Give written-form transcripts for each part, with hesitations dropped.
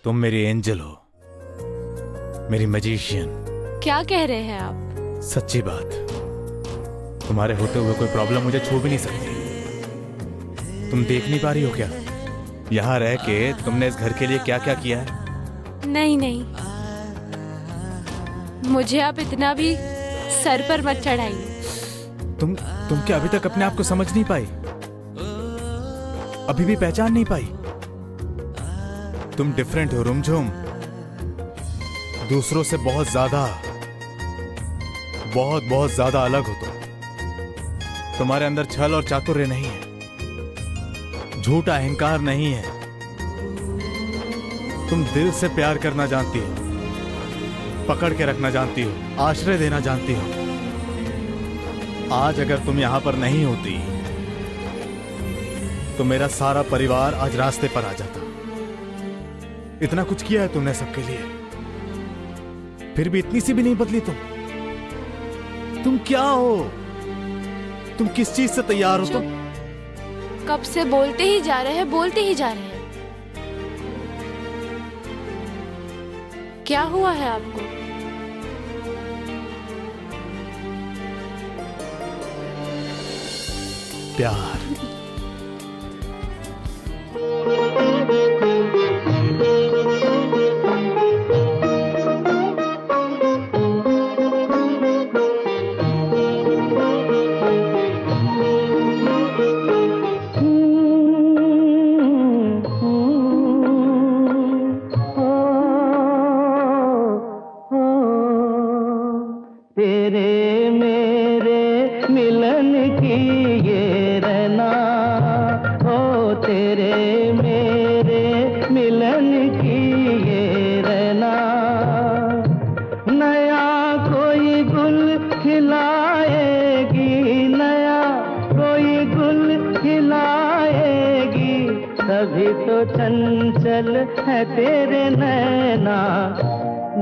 तुम मेरी एंजल हो, मेरी मैजिशियन। क्या कह रहे हैं आप? सच्ची बात, तुम्हारे होते हुए कोई प्रॉब्लम मुझे छू भी नहीं सकती। तुम देख नहीं पा रही हो क्या? यहाँ रह के तुमने इस घर के लिए क्या क्या किया है? नहीं नहीं, मुझे आप इतना भी सर पर मत चढ़ाइए। तुम क्या अभी तक अपने आप को समझ नहीं पाई? अभी भी पहचान नहीं पाई? तुम डिफरेंट हो रुमझुम, दूसरों से बहुत ज्यादा अलग हो तुम। तुम्हारे अंदर छल और चातुर्य नहीं है, झूठा अहंकार नहीं है। तुम दिल से प्यार करना जानती हो, पकड़ के रखना जानती हो, आश्रय देना जानती हो। आज अगर तुम यहां पर नहीं होती तो मेरा सारा परिवार आज रास्ते पर आ जाता। इतना कुछ किया है तुमने सबके लिए, फिर भी इतनी सी भी नहीं बदली तुम क्या हो? तुम किस चीज से तैयार हो? तुम कब से बोलते ही जा रहे हैं, बोलते ही जा रहे हैं। क्या हुआ है आपको? प्यार। तभी तो चंचल है तेरे नैना,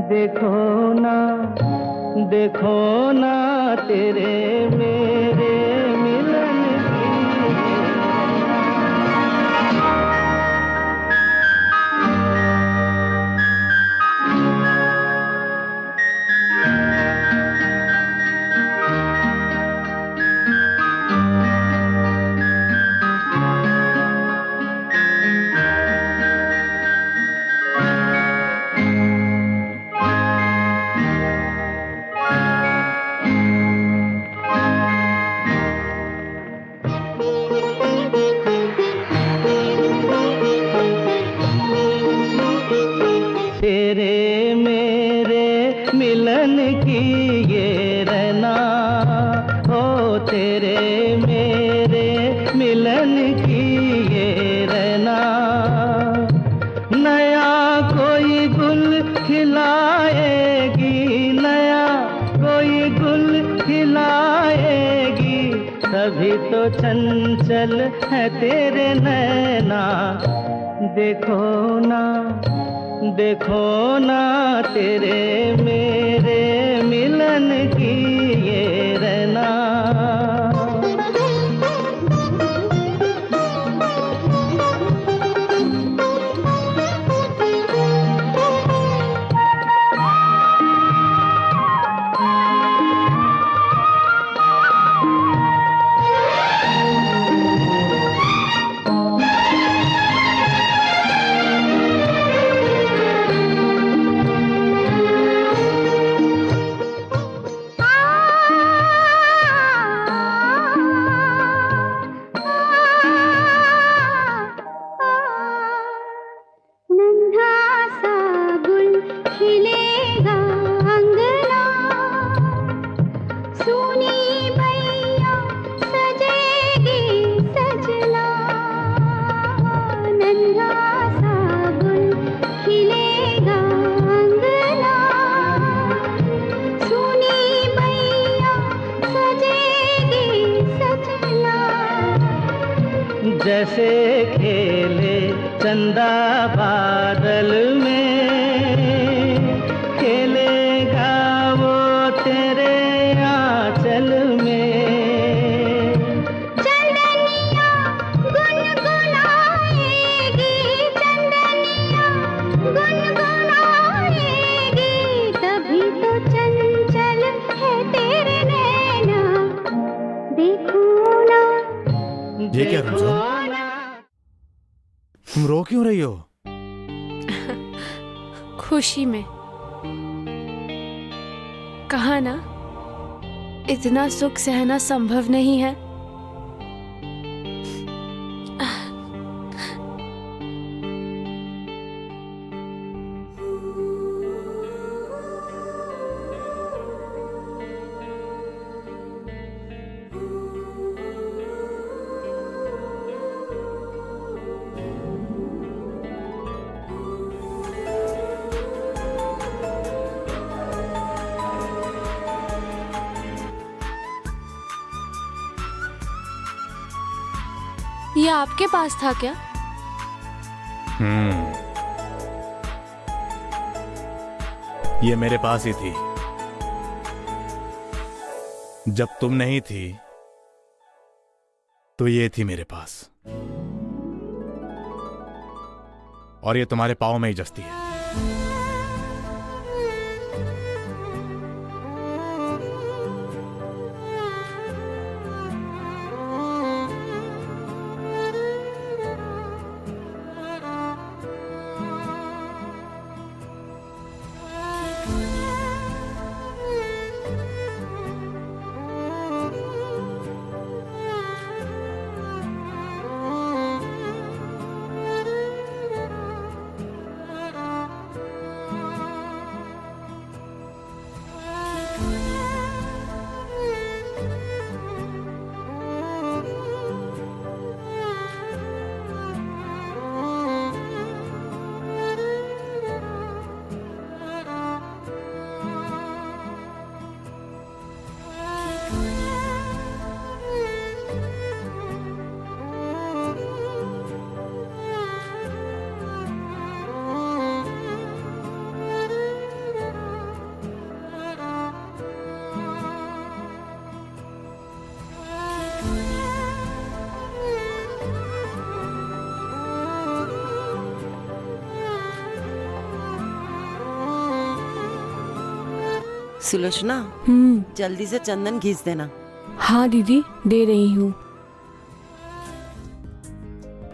देखो ना तेरे मेरे मिलन की। तेरे मेरे मिलन की ये रहना, हो तेरे मेरे मिलन की ये रहना। नया कोई गुल खिलाएगी, नया कोई गुल खिलाएगी, तभी तो चंचल है तेरे नैना। देखो ना तेरे मेरे मिलन की ये रहना। जैसे खेले चंदा बादल में, खेलेगा वो तेरे आंचल में। चंदनिया गुनगुनाएगी, चंदनिया गुन तुम रो क्यों रही हो? खुशी में। कहा ना, इतना सुख सहना संभव नहीं है। ये आपके पास था क्या? ये मेरे पास ही थी जब तुम नहीं थी, तो ये थी मेरे पास। और ये तुम्हारे पाँव में ही जचती है। सुलोचना, जल्दी से चंदन घिस देना। हाँ दीदी, दे रही हूँ।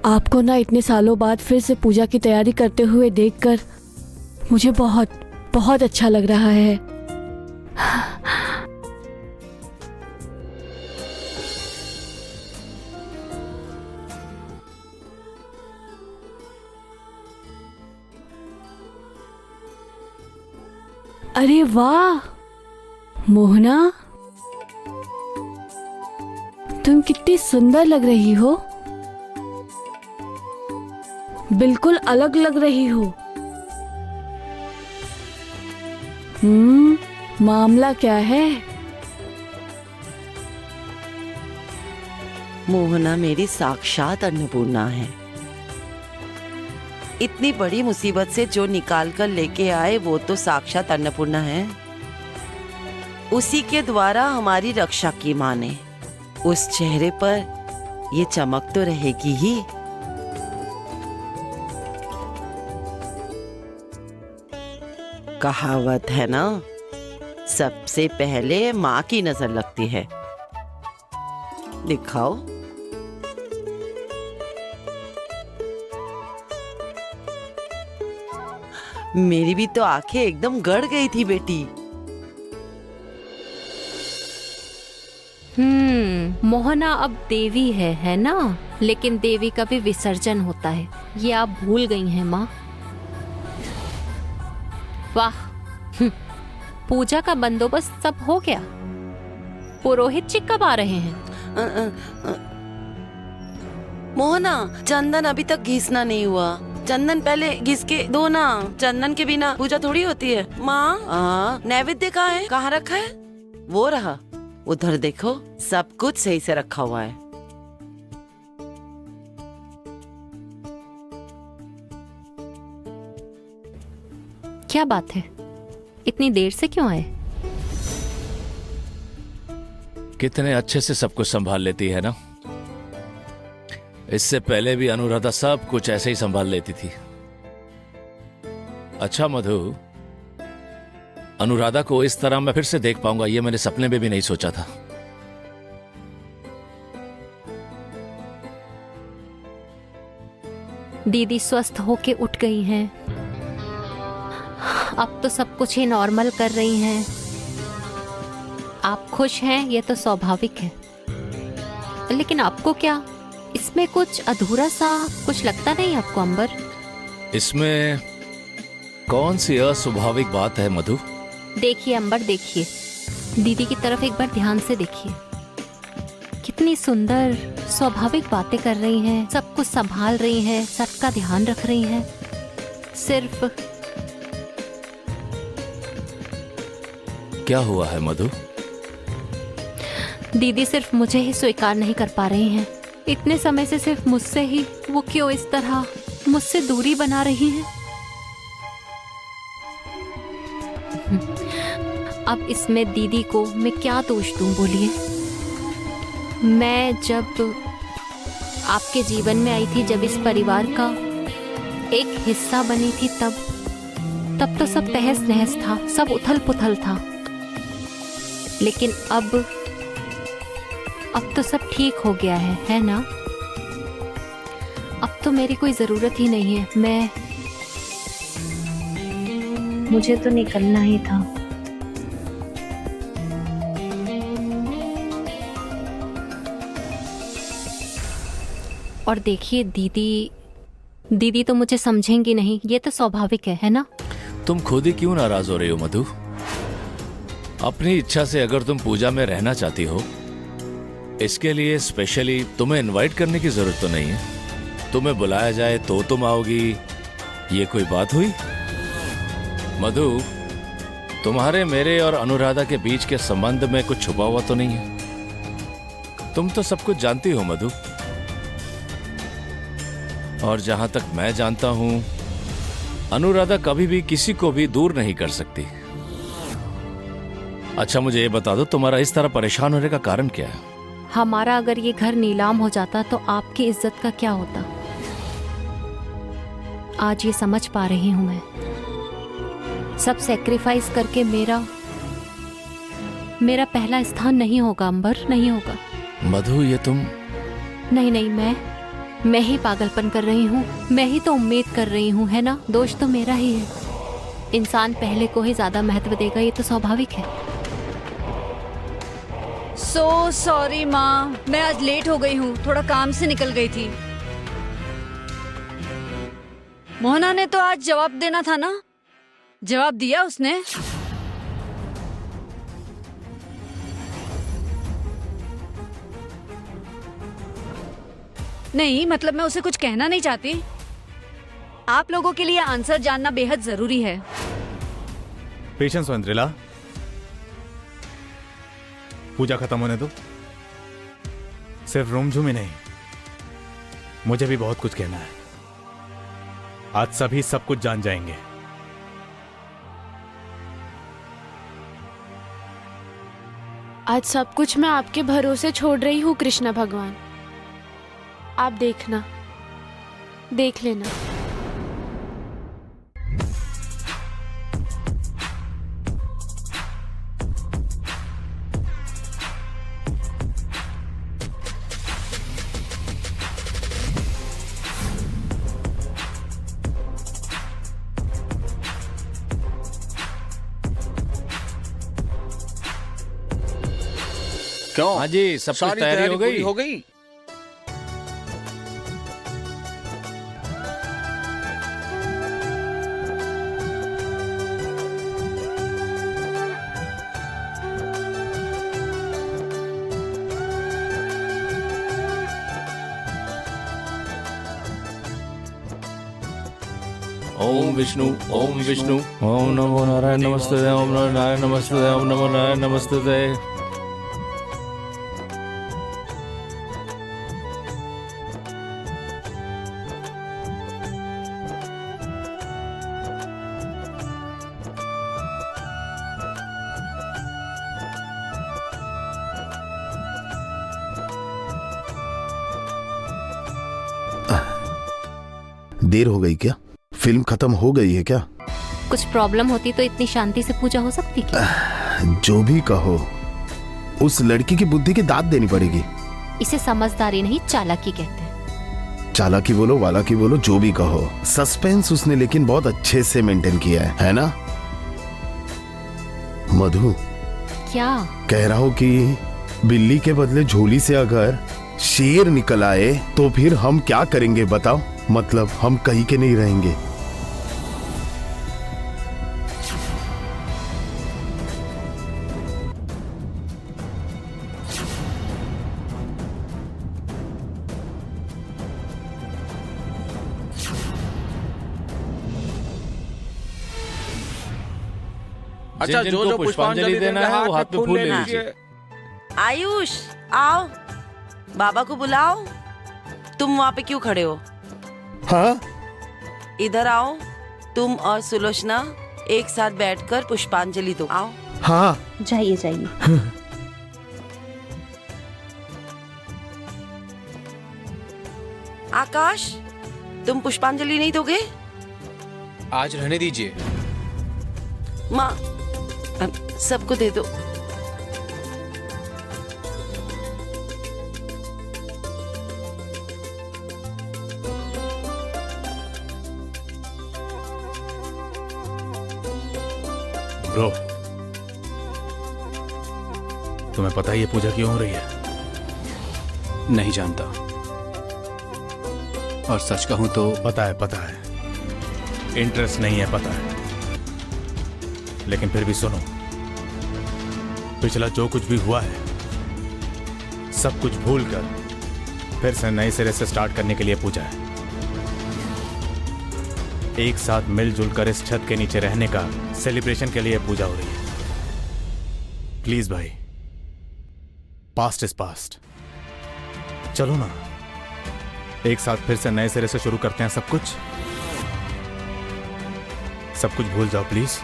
आपको ना इतने सालों बाद फिर से पूजा की तैयारी करते हुए देखकर मुझे बहुत बहुत अच्छा लग रहा है। अरे वाह मोहना, तुम कितनी सुंदर लग रही हो। बिल्कुल अलग लग रही हो। मामला क्या है? मोहना मेरी साक्षात अन्नपूर्णा है। इतनी बड़ी मुसीबत से जो निकाल कर लेके आए वो तो साक्षात अन्नपूर्णा है। उसी के द्वारा हमारी रक्षा की माने। उस चेहरे पर ये चमक तो रहेगी ही। कहावत है ना, सबसे पहले माँ की नजर लगती है। दिखाओ। मेरी भी तो आंखें एकदम गड़ गई थी बेटी। मोहना अब देवी है ना? लेकिन देवी का भी विसर्जन होता है, ये आप भूल गई हैं माँ। वाह, पूजा का बंदोबस्त सब हो गया। पुरोहित जी कब आ रहे हैं? मोहना, चंदन अभी तक घिसना नहीं हुआ। चंदन पहले घिस के दो ना। चंदन के बिना पूजा थोड़ी होती है। माँ, नैवेद्य कहाँ है? कहाँ रखा है? वो रहा। उधर देखो, सब कुछ सही से रखा हुआ है। क्या बात है, इतनी देर से क्यों आए? कितने अच्छे से सब कुछ संभाल लेती है ना। इससे पहले भी अनुराधा सब कुछ ऐसे ही संभाल लेती थी। अच्छा मधु, अनुराधा को इस तरह मैं फिर से देख पाऊंगा ये मैंने सपने में भी नहीं सोचा था। दीदी स्वस्थ होके उठ गई हैं। अब तो सब कुछ ही नॉर्मल कर रही हैं। आप खुश हैं ये तो स्वाभाविक है, लेकिन आपको क्या इसमें कुछ अधूरा सा कुछ लगता नहीं आपको अंबर? इसमें कौन सी अस्वाभाविक बात है मधु? देखिए अंबर, देखिए दीदी की तरफ एक बार ध्यान से देखिए। कितनी सुंदर स्वाभाविक बातें कर रही हैं, सब कुछ संभाल रही हैं, सबका ध्यान रख रही हैं। सिर्फ क्या हुआ है मधु? दीदी सिर्फ मुझे ही स्वीकार नहीं कर पा रही हैं। इतने समय से सिर्फ मुझसे ही, वो क्यों इस तरह मुझसे दूरी बना रही हैं? अब इसमें दीदी को मैं क्या दोष दूं, बोलिए? मैं जब आपके जीवन में आई थी, जब इस परिवार का एक हिस्सा बनी थी, तब तो सब तहस नहस था, सब उथल पुथल था। लेकिन अब तो सब ठीक हो गया है ना? अब तो मेरी कोई जरूरत ही नहीं है। मुझे तो निकलना ही था। और देखिए दीदी तो मुझे समझेंगी नहीं, ये तो स्वाभाविक है ना? तुम खुद ही क्यों नाराज हो रही हो मधु? अपनी इच्छा से अगर तुम पूजा में रहना चाहती हो, इसके लिए स्पेशली तुम्हें इनवाइट करने की जरूरत तो नहीं है। तुम्हें बुलाया जाए तो तुम आओगी, ये कोई बात हुई? मधु, तुम्हारे मेरे और अनुराधा के बीच के संबंध में कुछ छुपा हुआ तो नहीं है? तुम तो सब कुछ जानती हो मधु। और जहां तक मैं जानता हूं, अनुराधा कभी भी किसी को भी दूर नहीं कर सकती। अच्छा मुझे ये बता दो, तुम्हारा इस तरह परेशान होने का कारण क्या है? हमारा अगर ये घर नीलाम हो जाता तो आपकी इज्जत का क्या होता? आज ये समझ पा रही हूं मैं। सब सैक्रिफाइस करके मेरा पहला स्थान नहीं होगा अंबर, नहीं होगा। मधु ये तुम... नहीं, मैं ही पागलपन कर रही हूँ। मैं ही तो उम्मीद कर रही हूँ, है ना? दोष तो मेरा ही है। इंसान पहले को ही ज्यादा महत्व देगा, ये तो स्वाभाविक है। सो सॉरी माँ, मैं आज लेट हो गई हूँ, थोड़ा काम से निकल गई थी। मोहना ने तो आज जवाब देना था ना? जवाब दिया उसने? नहीं, मतलब मैं उसे कुछ कहना नहीं चाहती। आप लोगों के लिए आंसर जानना बेहद जरूरी है। पेशेंस वेंद्रिला, पूजा खत्म होने दो। सिर्फ रूमझूम ही नहीं, मुझे भी बहुत कुछ कहना है। आज सभी सब कुछ जान जाएंगे। आज सब कुछ मैं आपके भरोसे छोड़ रही हूँ कृष्णा भगवान। आप देखना, देख लेना। क्यों? हाँ जी, सब कुछ सारी तैयारी हो पूरी गई? हो गई। ओम विष्णु ओम विष्णु ओम नमो नारायण नमस्ते ओम नमो नारायण नमस्ते ओम नमो नारायण नमस्ते। देर हो गई क्या? फिल्म खत्म हो गई है क्या? कुछ प्रॉब्लम होती तो इतनी शांति से पूजा हो सकती क्या? जो भी कहो, उस लड़की की बुद्धि की दाद देनी पड़ेगी। इसे समझदारी नहीं, चालाकी कहते हैं। चालाकी बोलो, वालाकी बोलो, जो भी कहो, सस्पेंस उसने लेकिन बहुत अच्छे से मेंटेन किया है ना मधु? क्या? कह रहा हूं कि बिल्ली के बदले झोली से अगर शेर निकल आए तो फिर हम क्या करेंगे बताओ? मतलब हम कहीं के नहीं रहेंगे। अच्छा, जिनको जो पुष्पांजलि देना है वो हाथ पे फूल ले लीजिए। आयुष आओ, बाबा को बुलाओ। तुम वहाँ पे क्यों खड़े हो? हाँ इधर आओ, तुम और सुलोचना एक साथ बैठकर पुष्पांजलि दो। आओ। हाँ जाइए जाइए। आकाश, तुम पुष्पांजलि नहीं दोगे? आज रहने दीजिए। माँ, सबको दे दो। ब्रो, तुम्हें पता है ये पूजा क्यों हो रही है? नहीं जानता, और सच कहूं तो पता है, इंटरेस्ट नहीं है, पता है, लेकिन फिर भी सुनो, पिछला जो कुछ भी हुआ है सब कुछ भूलकर फिर से नए सिरे से स्टार्ट करने के लिए पूजा है। एक साथ मिलजुल कर इस छत के नीचे रहने का सेलिब्रेशन के लिए पूजा हो रही है। प्लीज भाई, पास्ट इज पास्ट, चलो ना एक साथ फिर से नए सिरे से शुरू करते हैं। सब कुछ भूल जाओ प्लीज।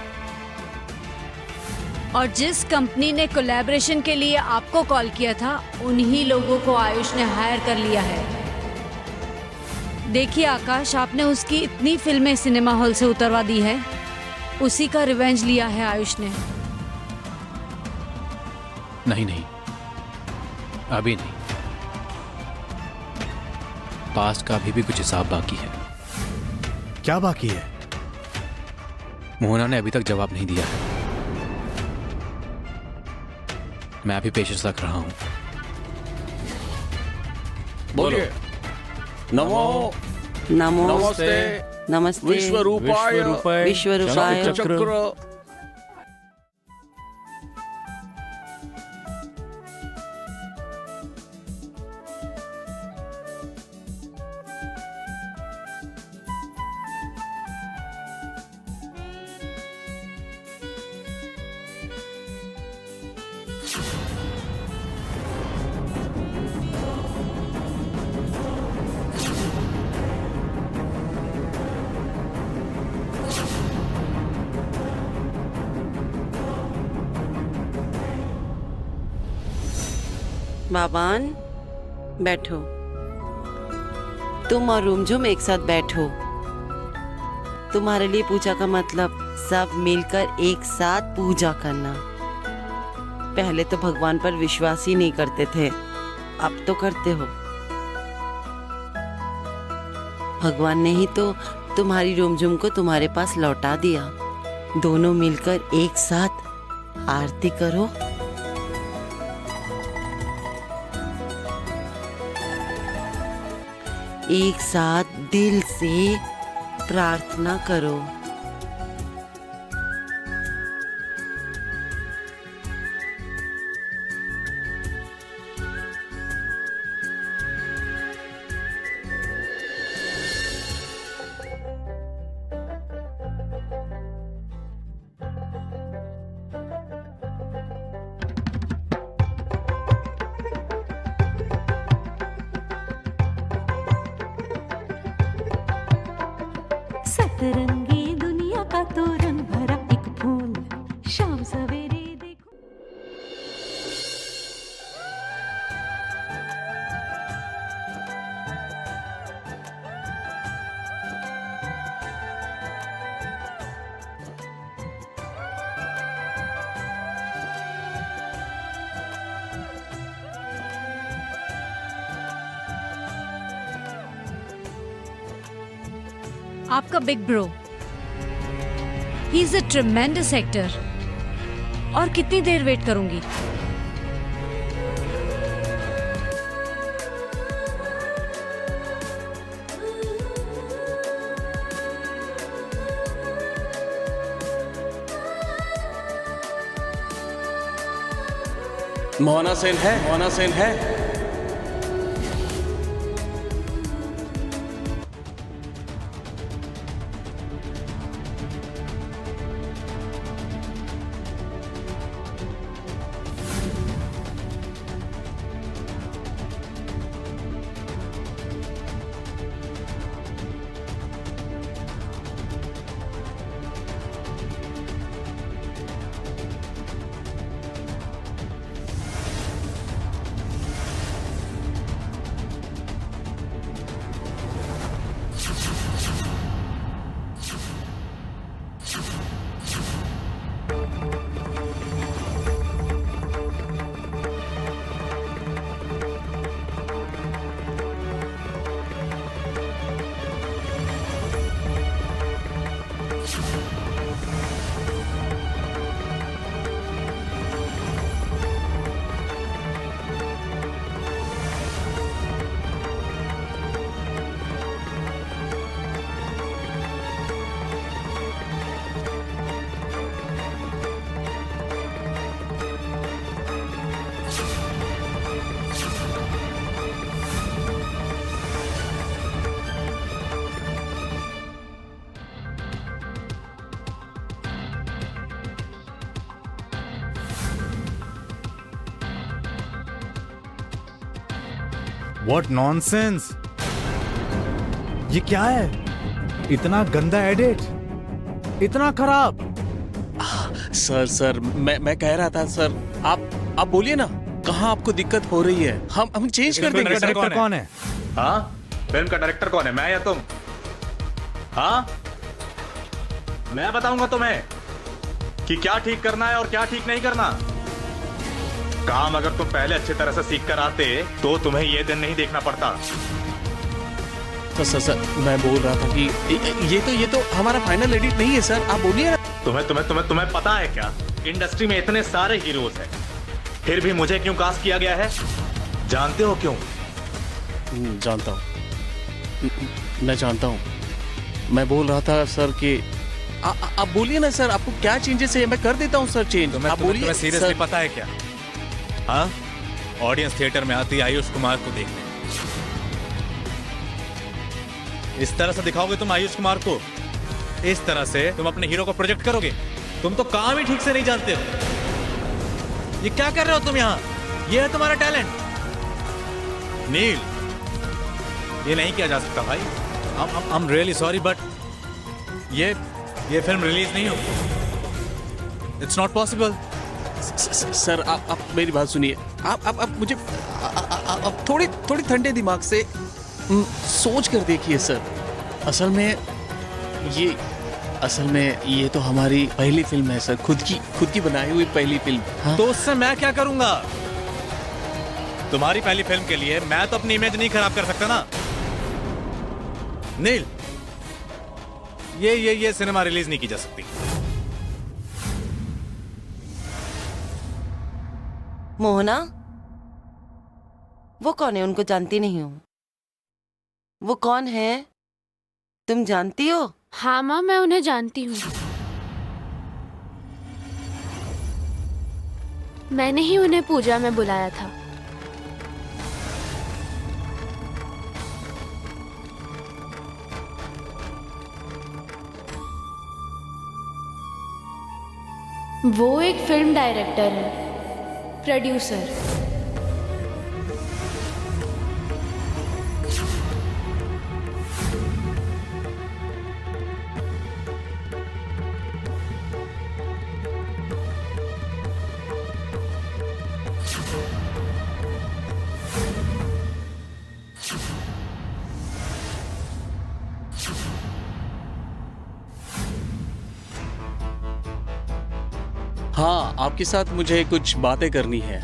और जिस कंपनी ने कोलैबोरेशन के लिए आपको कॉल किया था, उन्हीं लोगों को आयुष ने हायर कर लिया है। देखिए आकाश, आपने उसकी इतनी फिल्में सिनेमा हॉल से उतरवा दी है, उसी का रिवेंज लिया है आयुष ने। नहीं, अभी नहीं। पास्ट का अभी भी कुछ हिसाब बाकी है। क्या बाकी है? मोहना ने अभी तक जवाब नहीं दिया है। मैं अभी पेशेंस रख रहा हूं। बोलिए। नमो नमो नमस्ते नमस्ते विश्वरूपाय विश्वरूपाय चक्र। बाबान, बैठो। तुम और रुमझुम एक साथ बैठो। तुम्हारे लिए पूजा का मतलब सब मिलकर एक साथ पूजा करना। पहले तो भगवान पर विश्वास ही नहीं करते थे, अब तो करते हो। भगवान ने ही तो तुम्हारी रुमझुम को तुम्हारे पास लौटा दिया। दोनों मिलकर एक साथ आरती करो। एक साथ दिल से प्रार्थना करो। सतरंगी दुनिया का तोरण भरा एक फूल, शाम सवेरे देखो। आपका big bro, he is a ट्रेमेंडस actor. और कितनी देर वेट करूंगी? मोहना सेन है, मोहना सेन है। What nonsense! ये क्या है? इतना गंदा एडिट, इतना खराब। सर मैं कह रहा था सर, आप बोलिए ना, कहाँ आपको दिक्कत हो रही है? हम चेंज कर देंगे। डायरेक्टर कौन है? हाँ, फिल्म का डायरेक्टर कौन है, मैं या तुम? हाँ, मैं बताऊंगा तुम्हें कि क्या ठीक करना है और क्या ठीक नहीं करना। काम अगर तुम पहले अच्छी तरह से सीख कर आते तो तुम्हें ये दिन नहीं देखना पड़ता। सर मैं बोल रहा था कि ये तो हमारा फाइनल एडिट नहीं है सर, आप बोलिए ना। तुम्हें पता है क्या, इंडस्ट्री में इतने सारे हीरोज हैं, फिर भी मुझे क्यों कास्ट किया गया है? जानते हो क्यों? जानता हूँ, मैं जानता हूँ। मैं बोल रहा था सर कि आप बोलिए ना सर, आपको क्या चेंजेस है? मैं कर देता हूँ सर चेंज। आप बोलिए। सीरियसली पता है क्या? हाँ, ऑडियंस थिएटर में आती है आयुष कुमार को देखने। इस तरह से दिखाओगे तुम आयुष कुमार को? इस तरह से तुम अपने हीरो को प्रोजेक्ट करोगे? तुम तो काम ही ठीक से नहीं जानते हो। ये क्या कर रहे हो तुम यहाँ? ये है तुम्हारा टैलेंट? नील, ये नहीं किया जा सकता भाई। I am really sorry but ये फिल्म रिलीज नहीं होगी। It's not possible. सर आप मेरी बात सुनिए। आप मुझे आप थोड़ी ठंडे दिमाग से सोच कर देखिए सर। असल में ये तो हमारी पहली फिल्म है सर, खुद की बनाई हुई पहली फिल्म। हाँ? तो उससे मैं क्या करूंगा? तुम्हारी पहली फिल्म के लिए मैं तो अपनी इमेज नहीं खराब कर सकता ना। नील, ये सिनेमा रिलीज नहीं की जा सकती। मोहना, वो कौन है? उनको जानती नहीं हूँ। वो कौन है, तुम जानती हो? हाँ माँ, मैं उन्हें जानती हूँ। मैंने ही उन्हें पूजा में बुलाया था। वो एक फिल्म डायरेक्टर है, प्रोड्यूसर। हाँ, आपके साथ मुझे कुछ बातें करनी है।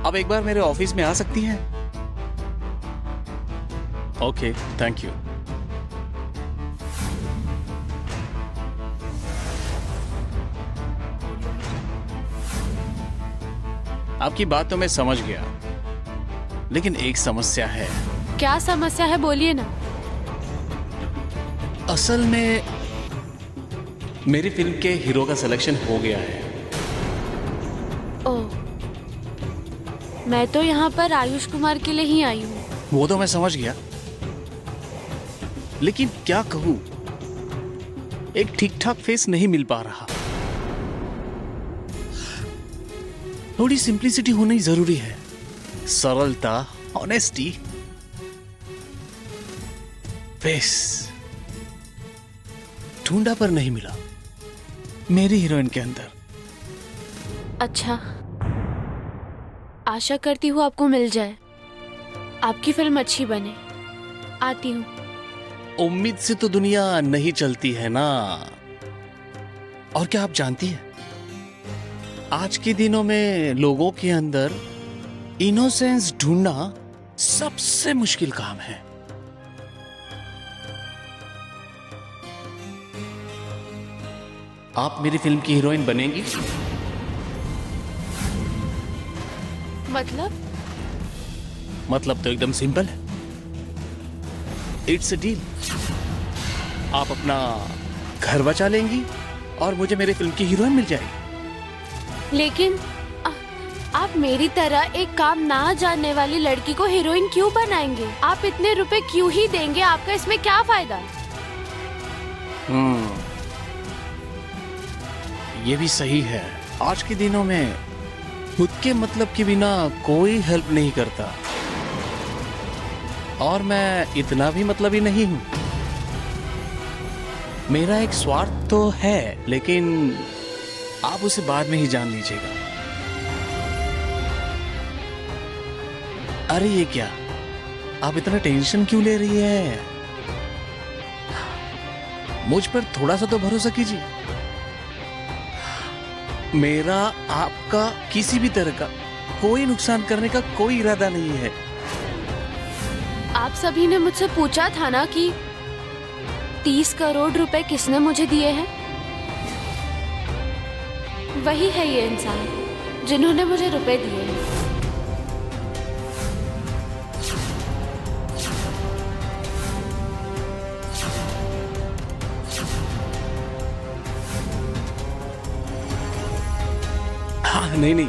आप एक बार मेरे ऑफिस में आ सकती हैं? Okay, thank you. आपकी बात तो मैं समझ गया, लेकिन एक समस्या है। क्या समस्या है, बोलिए ना। असल में मेरी फिल्म के हीरो का सिलेक्शन हो गया है। ओह, मैं तो यहाँ पर आयुष कुमार के लिए ही आई हूँ। वो तो मैं समझ गया, लेकिन क्या कहूं, एक ठीक ठाक फेस नहीं मिल पा रहा। थोड़ी सिंप्लिसिटी होनी जरूरी है, सरलता, ऑनेस्टी। फेस ढूंढा पर नहीं मिला मेरी हीरोइन के अंदर। अच्छा, आशा करती हूँ आपको मिल जाए, आपकी फिल्म अच्छी बने। आती हूँ। उम्मीद से तो दुनिया नहीं चलती है ना। और क्या आप जानती हैं, आज के दिनों में लोगों के अंदर इनोसेंस ढूंढना सबसे मुश्किल काम है। आप मेरी फिल्म की हीरोइन बनेंगी? मतलब तो एकदम सिंपल है, इट्स अ डील। आप अपना घर बचा लेंगी और मुझे मेरी फिल्म की हीरोइन मिल जाएगी। लेकिन आप मेरी तरह एक काम ना जानने वाली लड़की को हीरोइन क्यों बनाएंगे? आप इतने रुपए क्यों ही देंगे? आपका इसमें क्या फायदा? ये भी सही है। आज के दिनों में खुद के मतलब के बिना कोई हेल्प नहीं करता, और मैं इतना भी मतलबी नहीं हूं। मेरा एक स्वार्थ तो है, लेकिन आप उसे बाद में ही जान लीजिएगा। अरे ये क्या, आप इतना टेंशन क्यों ले रही है? मुझ पर थोड़ा सा तो भरोसा कीजिए। मेरा आपका किसी भी तरह का कोई नुकसान करने का कोई इरादा नहीं है। आप सभी ने मुझसे पूछा था ना कि 30 करोड़ रुपए किसने मुझे दिए हैं? वही है ये इंसान जिन्होंने मुझे रुपए दिए हैं। नहीं,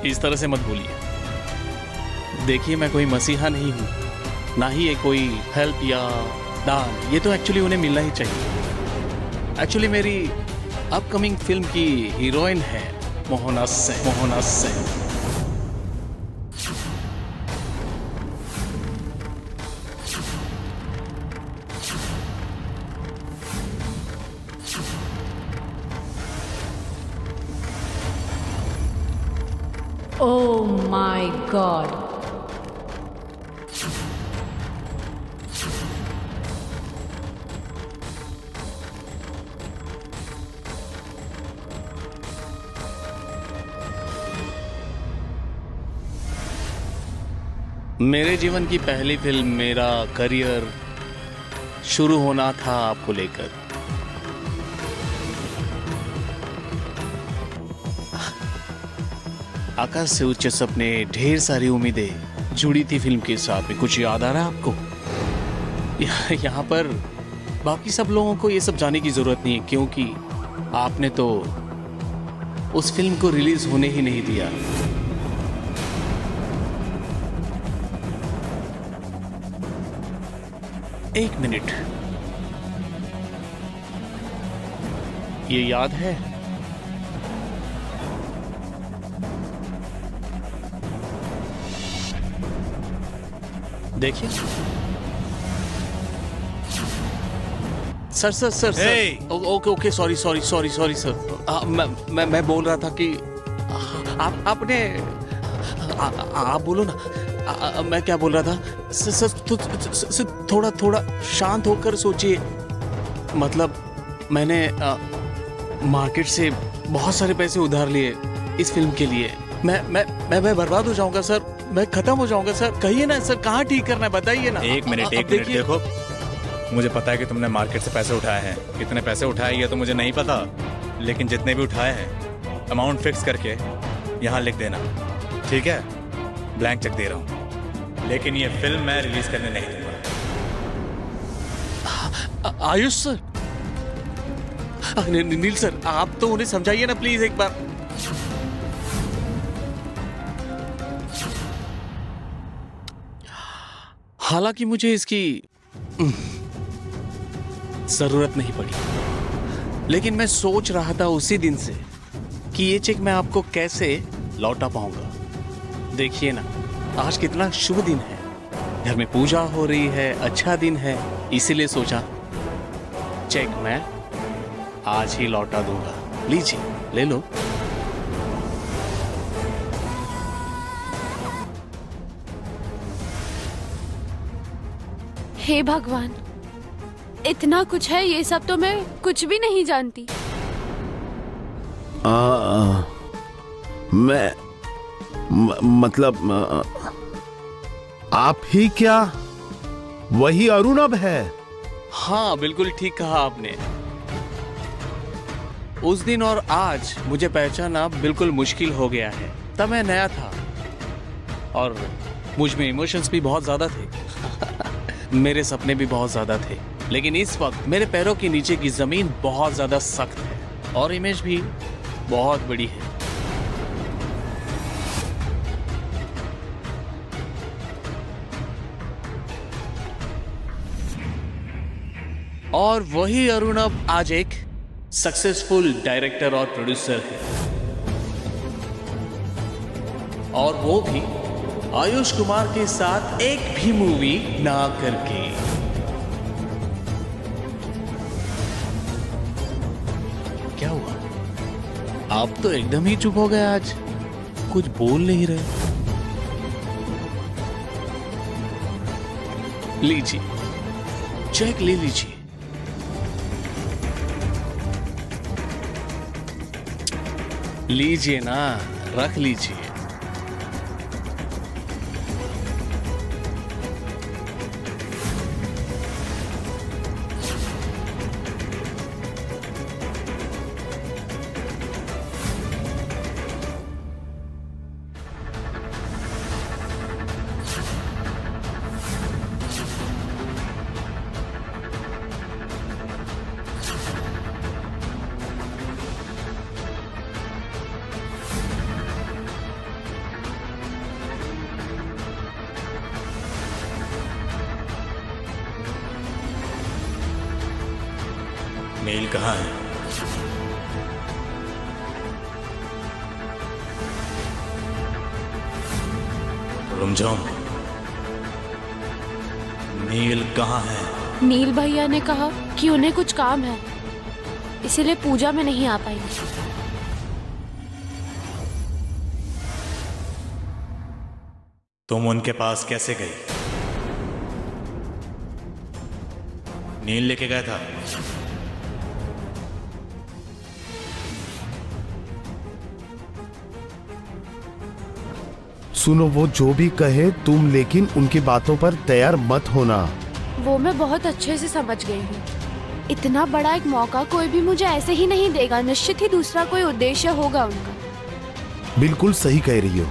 इस तरह से मत बोलिए। देखिए, मैं कोई मसीहा नहीं हूं, ना ही ये कोई हेल्प या दान। ये तो एक्चुअली उन्हें मिलना ही चाहिए। एक्चुअली मेरी अपकमिंग फिल्म की हीरोइन है Mohana Sen. Oh my God. मेरे जीवन की पहली फिल्म, मेरा करियर शुरू होना था आपको लेकर। आकाश से उच्च सपने, ढेर सारी उम्मीदें जुड़ी थी फिल्म के साथ में। कुछ याद आ रहा है आपको? यहाँ पर बाकी सब लोगों को ये सब जानने की जरूरत नहीं है, क्योंकि आपने तो उस फिल्म को रिलीज होने ही नहीं दिया। एक मिनट, ये याद है? देखिए सर। Okay, sorry sir. मैं बोल रहा था कि आपने आप बोलो ना। मैं क्या बोल रहा था? सर थोड़ा शांत होकर सोचिए। मतलब मैंने मार्केट से बहुत सारे पैसे उधार लिए इस फिल्म के लिए। मैं बर्बाद हो जाऊंगा सर, मैं खत्म हो जाऊंगा सर। कहिए ना सर, कहाँ ठीक करना है बताइए ना। एक मिनट देखो, मुझे पता है कि तुमने मार्केट से पैसे उठाए हैं। कितने पैसे उठाए ये तो मुझे नहीं पता, लेकिन जितने भी उठाए हैं अमाउंट फिक्स करके यहां लिख देना, ठीक है? ब्लैंक चेक दे रहा हूं, लेकिन ये फिल्म मैं रिलीज करने नहीं दूंगा। आयुष सर, नील सर, आप तो उन्हें समझाइए ना प्लीज एक बार। हालांकि मुझे इसकी जरूरत नहीं पड़ी, लेकिन मैं सोच रहा था उसी दिन से कि ये चेक मैं आपको कैसे लौटा पाऊंगा। देखिए ना, आज कितना शुभ दिन है, घर में पूजा हो रही है, अच्छा दिन है, इसीलिए सोचा चेक मैं आज ही लौटा दूंगा। लीजिए, ले लो। हे भगवान, इतना कुछ है, ये सब तो मैं कुछ भी नहीं जानती। मतलब आप ही क्या वही अरुण अब है? हाँ, बिल्कुल ठीक कहा आपने। उस दिन और आज मुझे पहचानना बिल्कुल मुश्किल हो गया है। तब मैं नया था और मुझ में इमोशंस भी बहुत ज्यादा थे। मेरे सपने भी बहुत ज्यादा थे, लेकिन इस वक्त मेरे पैरों के नीचे की जमीन बहुत ज्यादा सख्त है और इमेज भी बहुत बड़ी है। और वही अरुण अब आज एक सक्सेसफुल डायरेक्टर और प्रोड्यूसर है, और वो भी आयुष कुमार के साथ एक भी मूवी ना करके। क्या हुआ? आप तो एकदम ही चुप हो गए आज, कुछ बोल नहीं रहे। लीजिए, चेक ले लीजिए। लीजिए ना, रख लीजिए। नील कहाँ है? रुक जाओ, नील कहाँ है? नील भैया ने कहा कि उन्हें कुछ काम है, इसीलिए पूजा में नहीं आ पाएंगे। तुम उनके पास कैसे गई? नील लेके गया था। सुनो, वो जो भी कहे तुम, लेकिन उनकी बातों पर तैयार मत होना। वो मैं बहुत अच्छे से समझ गई हूँ। इतना बड़ा एक मौका कोई भी मुझे ऐसे ही नहीं देगा, निश्चित ही दूसरा कोई उद्देश्य होगा उनका। बिल्कुल सही कह रही हो।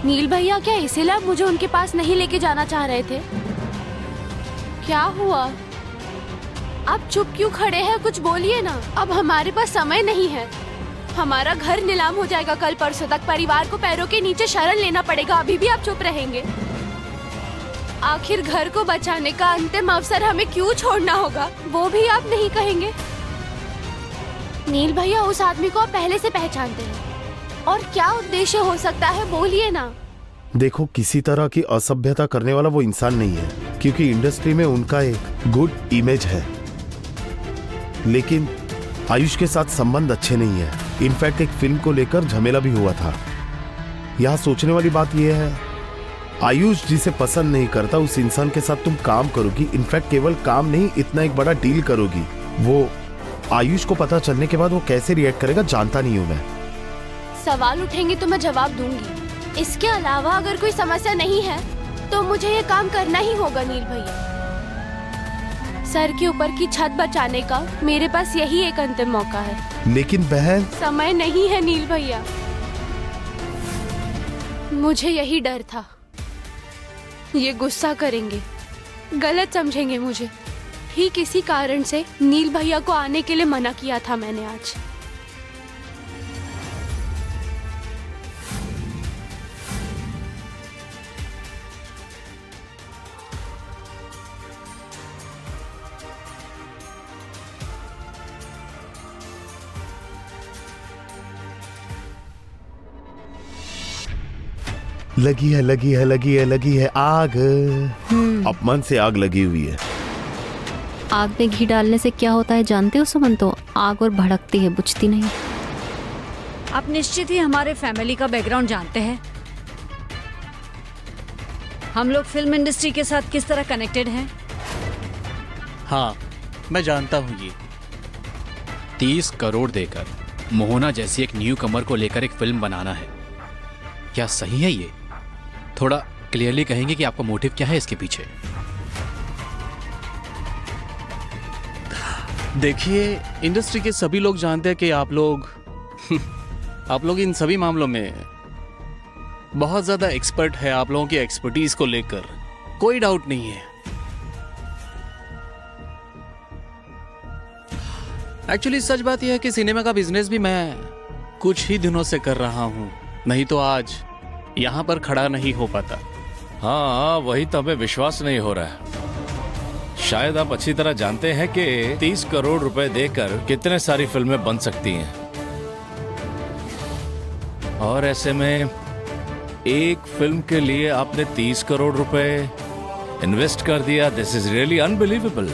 नील भैया, क्या इसीलिए आप मुझे उनके पास नहीं लेके जाना चाह रहे थे? क्या हुआ? आप चुप क्यों खड़े हैं? कुछ बोलिए ना। अब हमारे पास समय नहीं है, हमारा घर नीलाम हो जाएगा कल परसों तक। परिवार को पैरों के नीचे शरण लेना पड़ेगा। अभी भी आप चुप रहेंगे? आखिर घर को बचाने का अंतिम अवसर हमें क्यों छोड़ना होगा, वो भी आप नहीं कहेंगे? नील भैया, उस आदमी को आप पहले से पहचानते हैं, और क्या उद्देश्य हो सकता है, बोलिए ना। देखो, किसी तरह की असभ्यता करने वाला वो इंसान नहीं है, क्योंकि इंडस्ट्री में उनका एक गुड इमेज है, लेकिन आयुष के साथ संबंध अच्छे नहीं है। इनफैक्ट एक फिल्म को लेकर झमेला भी हुआ था। यहाँ सोचने वाली बात यह है, आयुष जिसे पसंद नहीं करता उस इंसान के साथ तुम काम करोगी। इनफैक्ट केवल काम नहीं, इतना एक बड़ा डील करोगी। वो आयुष को पता चलने के बाद वो कैसे रिएक्ट करेगा जानता नहीं हूं मैं। सवाल उठेंगे तो मैं जवाब दूंगी। इसके अलावा अगर कोई समस्या नहीं है तो मुझे ये काम करना ही होगा नील भैया। सर के ऊपर की छत बचाने का मेरे पास यही एक अंतिम मौका है। लेकिन बहन, समय नहीं है नील भैया। मुझे यही डर था, ये गुस्सा करेंगे, गलत समझेंगे मुझे। ठीक इसी कारण से नील भैया को आने के लिए मना किया था मैंने आज। लगी है, लगी है, लगी है, लगी है आग। अपमान से आग लगी हुई है। आग में घी डालने से क्या होता है जानते हो सुमन? तो आग और भड़कती है, बुझती नहीं। आप निश्चित ही हमारे फैमिली का बैकग्राउंड जानते हैं। हम लोग फिल्म इंडस्ट्री के साथ किस तरह कनेक्टेड हैं। हाँ, मैं जानता हूँ ये। 30 करोड़ देकर मोहना जैसी एक न्यू कमर को लेकर एक फिल्म बनाना है, क्या सही है ये? थोड़ा क्लियरली कहेंगे कि आपका मोटिव क्या है इसके पीछे? देखिए, इंडस्ट्री के सभी लोग जानते हैं कि आप लोग इन सभी मामलों में बहुत ज्यादा एक्सपर्ट है। आप लोगों की एक्सपर्टीज को लेकर कोई डाउट नहीं है। एक्चुअली सच बात यह है कि सिनेमा का बिजनेस भी मैं कुछ ही दिनों से कर रहा हूं, नहीं तो आज यहां पर खड़ा नहीं हो पाता। हाँ, वही तो हमें विश्वास नहीं हो रहा है। शायद आप अच्छी तरह जानते हैं कि 30 करोड़ रुपए देकर कितने सारी फिल्में बन सकती हैं, और ऐसे में एक फिल्म के लिए आपने 30 करोड़ रुपए इन्वेस्ट कर दिया। This is really unbelievable.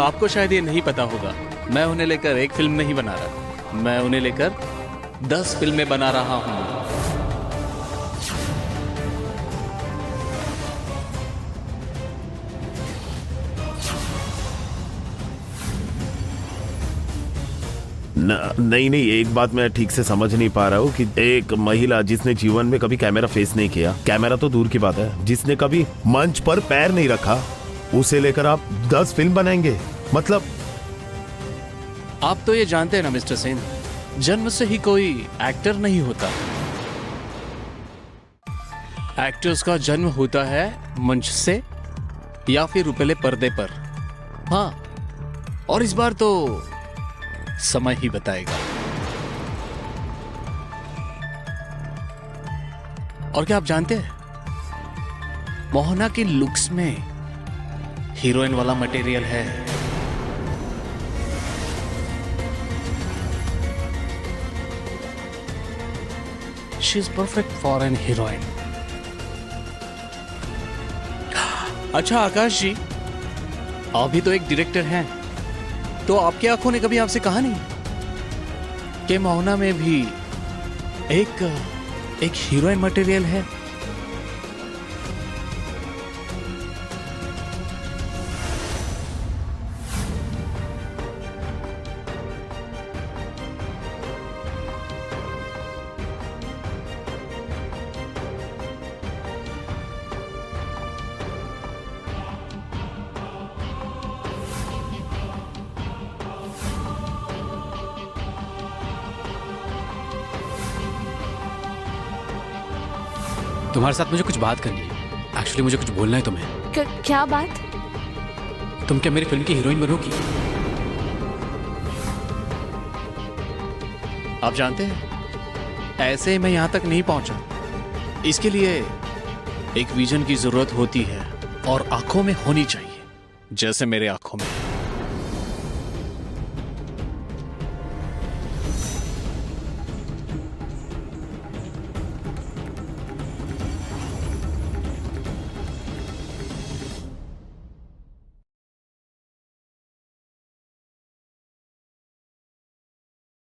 आपको शायद ये नहीं पता होगा, मैं उन्हें लेकर एक फिल्म नहीं बना रहा, मैं उन्हें लेकर 10 फिल्में बना रहा हूं। नहीं, एक बात मैं ठीक से समझ नहीं पा रहा हूँ कि एक महिला जिसने जीवन में कभी कैमरा फेस नहीं किया, कैमरा तो दूर की बात है, जिसने कभी मंच पर पैर नहीं रखा, उसे लेकर आप 10 फिल्म बनाएंगे? मतलब आप तो ये जानते हैं ना मिस्टर सेन, जन्म से ही कोई एक्टर नहीं होता। एक्टर्स का जन्म होता है मंच से या फिर रुपीले पर्दे पर। हाँ, और इस बार तो समय ही बताएगा। और क्या आप जानते हैं, मोहना की लुक्स में हीरोइन वाला मटेरियल है। She is perfect for an heroine. अच्छा आकाश जी, आप भी तो एक डायरेक्टर हैं, तो आपकी आंखों ने कभी आपसे कहा नहीं कि मोहना में भी एक हीरोइन मटेरियल है? तुम्हारे साथ मुझे कुछ बात करनी है। एक्चुअली मुझे कुछ बोलना है तुम्हें। क्या बात? तुम क्या मेरी फिल्म की हीरोइन बनोगी? आप जानते हैं, ऐसे मैं यहां तक नहीं पहुंचा। इसके लिए एक विजन की जरूरत होती है, और आंखों में होनी चाहिए, जैसे मेरे आंखों में।